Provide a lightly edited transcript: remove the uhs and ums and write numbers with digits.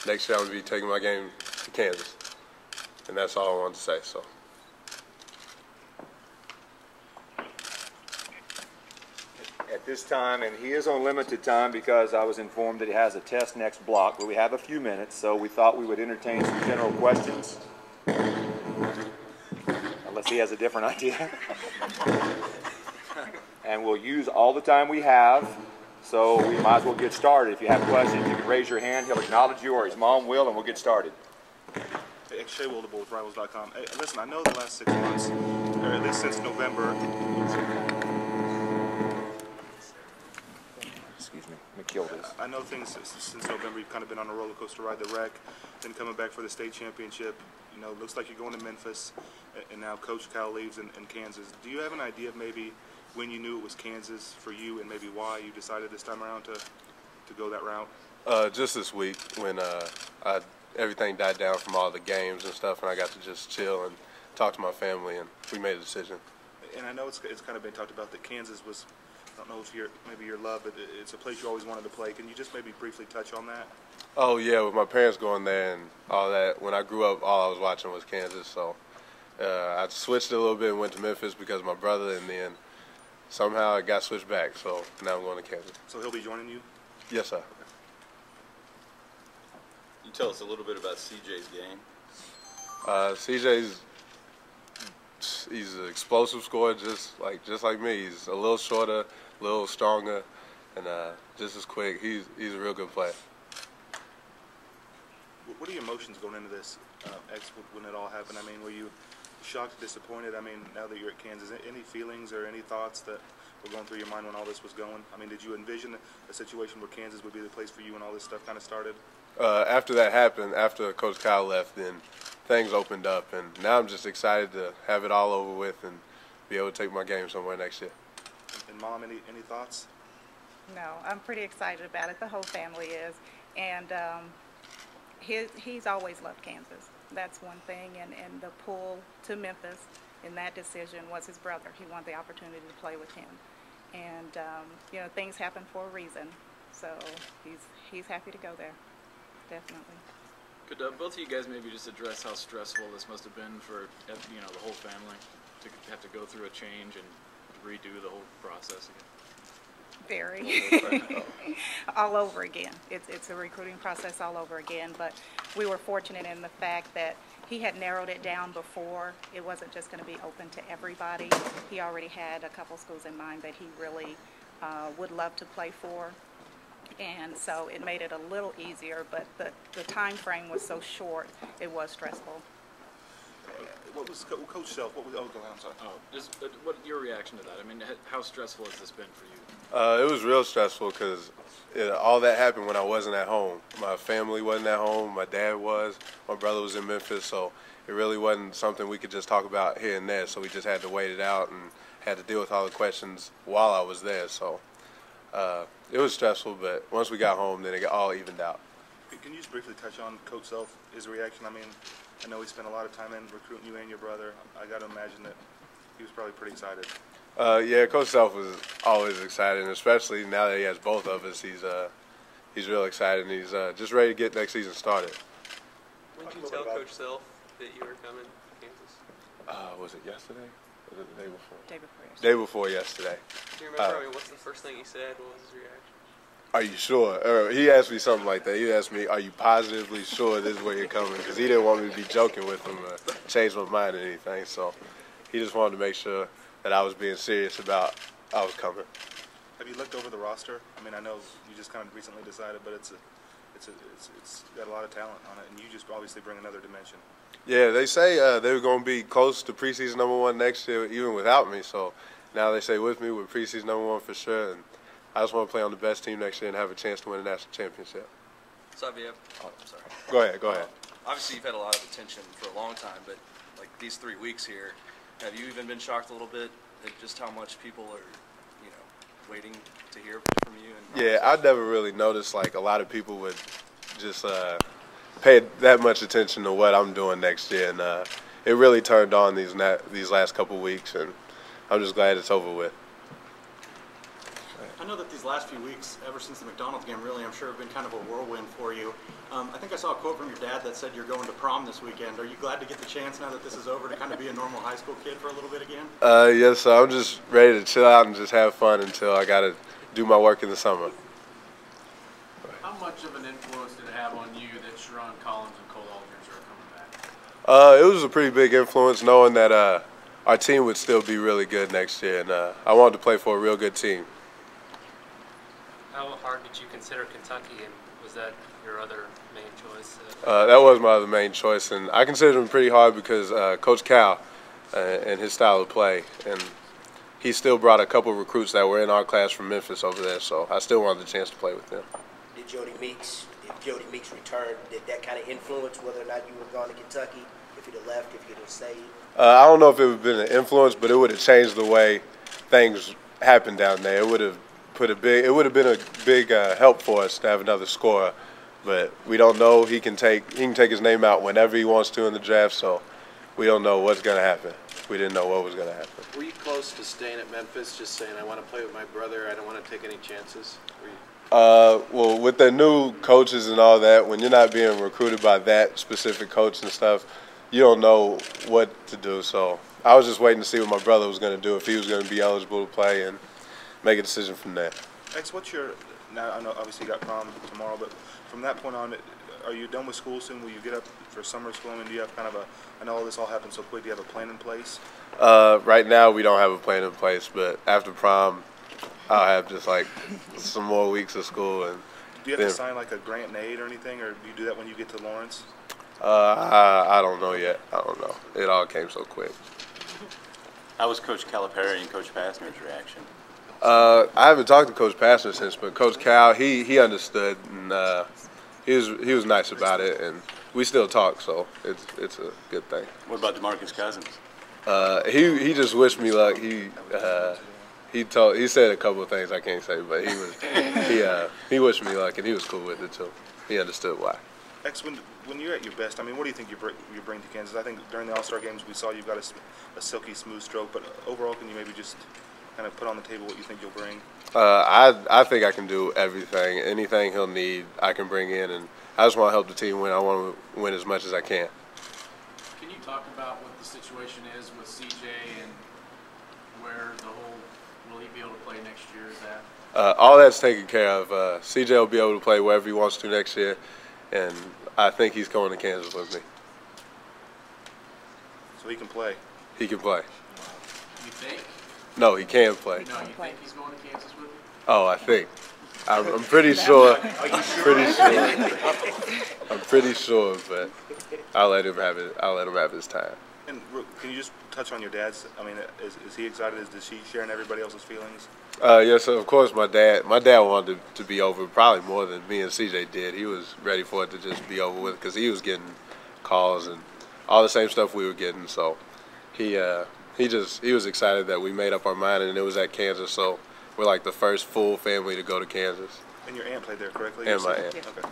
next year I'm going to be taking my game to Kansas. And that's all I wanted to say. So. At this time, and he is on limited time because I was informed that he has a test next block, but we have a few minutes, so we thought we would entertain some general questions. Unless he has a different idea. And we'll use all the time we have, so we might as well get started. If you have questions, you can raise your hand. He'll acknowledge you, or his mom will, and we'll get started. Hey, Shay Wilderbull with Rivals.com. Hey, listen, I know the last 6 months, or at least since November. Excuse me, let me kill this. I know things since November, you've kind of been on a roller coaster ride, the wreck, then coming back for the state championship. You know, looks like you're going to Memphis, and now Coach Cal leaves in Kansas. Do you have an idea of maybe when you knew it was Kansas for you, and maybe why you decided this time around to go that route? Just this week when everything died down from all the games and stuff, and I got to just chill and talk to my family, and we made a decision. And I know it's kind of been talked about that Kansas was, I don't know if maybe your love, but it's a place you always wanted to play. Can you just maybe briefly touch on that? Oh, yeah, with my parents going there and all that, when I grew up, all I was watching was Kansas, so I switched a little bit and went to Memphis because of my brother, and then somehow it got switched back, so now I'm going to Kansas. So he'll be joining you? Yes, sir. Okay. Can you tell us a little bit about CJ's game? He's an explosive scorer, just like me. He's a little shorter, a little stronger, and just as quick. He's a real good player. What are your emotions going into this, when it all happened? I mean, were you shocked, disappointed? I mean, now that you're at Kansas, any feelings or any thoughts that were going through your mind when all this was going? I mean, did you envision a situation where Kansas would be the place for you when all this stuff kind of started? After that happened, after Coach Kyle left, then things opened up, and now I'm just excited to have it all over with and be able to take my game somewhere next year. And Mom, any thoughts? No, I'm pretty excited about it. The whole family is, and he's always loved Kansas. That's one thing, and the pull to Memphis in that decision was his brother. He wanted the opportunity to play with him, and you know, things happen for a reason. So he's happy to go there, definitely. Could both of you guys maybe just address how stressful this must have been for the whole family to have to go through a change and redo the whole process again? Very. All over again. It's a recruiting process all over again, but we were fortunate in the fact that he had narrowed it down before. It wasn't just going to be open to everybody. He already had a couple schools in mind that he really would love to play for, and so it made it a little easier, but the time frame was so short, it was stressful. What was Coach Self? What was? Oh, go ahead. I'm sorry. Oh, just what your reaction to that? I mean, how stressful has this been for you? It was real stressful because all that happened when I wasn't at home. My family wasn't at home. My dad was. My brother was in Memphis, so it really wasn't something we could just talk about here and there. So we just had to wait it out and had to deal with all the questions while I was there. So it was stressful, but once we got home, then it got all evened out. Can you just briefly touch on Coach Self, his reaction? I mean, I know he spent a lot of time in recruiting you and your brother. I got to imagine that he was probably pretty excited. Yeah, Coach Self was always excited, and especially now that he has both of us, he's real excited, and he's just ready to get next season started. When did you tell Coach Self that you were coming to Kansas? Was it yesterday? Was it the day before? Day before yesterday. Day before yesterday. Do you remember? I mean, what's the first thing he said? What was his reaction? Are you sure? He asked me something like that. He asked me, are you positively sure this is where you're coming? Because he didn't want me to be joking with him or change my mind or anything. So he just wanted to make sure that I was being serious about I was coming. Have you looked over the roster? I mean, I know you just kind of recently decided, but it's got a lot of talent on it, and you just obviously bring another dimension. Yeah, they say they were going to be close to preseason #1 next year, even without me. So now they say with me, we're preseason #1 for sure. And I just want to play on the best team next year and have a chance to win a national championship. Xavier, I'm sorry. Go ahead. Obviously, you've had a lot of attention for a long time, but like these 3 weeks here, have you even been shocked a little bit at just how much people are, waiting to hear from you? And yeah, I never really noticed like a lot of people would just pay that much attention to what I'm doing next year, and it really turned on these last couple weeks, and I'm just glad it's over with. I know that these last few weeks, ever since the McDonald's game, really, I'm sure have been kind of a whirlwind for you. I think I saw a quote from your dad that said you're going to prom this weekend. Are you glad to get the chance now that this is over to kind of be a normal high school kid for a little bit again? Yes, so I'm just ready to chill out and just have fun until I got to do my work in the summer. How much of an influence did it have on you that Sharon Collins and Cole Aldridge are coming back? It was a pretty big influence knowing that our team would still be really good next year, and I wanted to play for a real good team. How hard did you consider Kentucky, and was that your other main choice? That was my other main choice, and I considered him pretty hard because Coach Cal and his style of play, and he still brought a couple of recruits that were in our class from Memphis over there, so I still wanted the chance to play with them. Did Jody Meeks return, did that kind of influence whether or not you would have gone to Kentucky, if you'd have left, if you'd have stayed? I don't know if it would have been an influence, but it would have changed the way things happened down there. It would have been a big help for us to have another scorer, but we don't know. He can take his name out whenever he wants to in the draft, so we don't know what's going to happen. We didn't know what was going to happen. Were you close to staying at Memphis, just saying, I want to play with my brother, I don't want to take any chances? Well, with the new coaches and all that, when you're not being recruited by that specific coach and stuff, you don't know what to do. So I was just waiting to see what my brother was going to do, if he was going to be eligible to play, and make a decision from there. X, now I know obviously you got prom tomorrow, but from that point on, are you done with school soon? Will you get up for summer school? I mean, do you have kind of I know all this all happened so quick, do you have a plan in place? Right now we don't have a plan in place, but after prom, I'll have just like some more weeks of school. And do you have to sign like a grant and aid or anything, or do you do that when you get to Lawrence? I don't know yet. I don't know. It all came so quick. How was Coach Calipari and Coach Passner's reaction? I haven't talked to Coach Passner since, but Coach Cal, he understood, and he was nice about it, and we still talk, so it's a good thing. What about DeMarcus Cousins? He just wished me luck. He said a couple of things I can't say, but he wished me luck, and he was cool with it too. He understood why. X, when you're at your best, I mean, what do you think you bring to Kansas? I think during the All-Star games we saw you've got a silky smooth stroke, but overall, can you maybe just kind of put on the table what you think you'll bring? I think I can do everything. Anything he'll need, I can bring in, and I just want to help the team win. I want to win as much as I can. Can you talk about what the situation is with CJ and where will he be able to play next year? Is that? All that's taken care of. CJ will be able to play wherever he wants to next year, and I think he's going to Kansas with me. So he can play? He can play. You think? No, he can play. No, you think he's going to Kansas with you? Oh, I think. I'm pretty sure. I'm pretty sure, but I'll let him have it. I'll let him have his time. And can you just touch on your dad's? I mean, is he excited? Is he sharing everybody else's feelings? Yes, of course. My dad wanted to be over probably more than me and CJ did. He was ready for it to just be over with because he was getting calls and all the same stuff we were getting. So he was excited that we made up our mind, and it was at Kansas. So we're like the first full family to go to Kansas. And your aunt played there, correctly? And my aunt. Okay.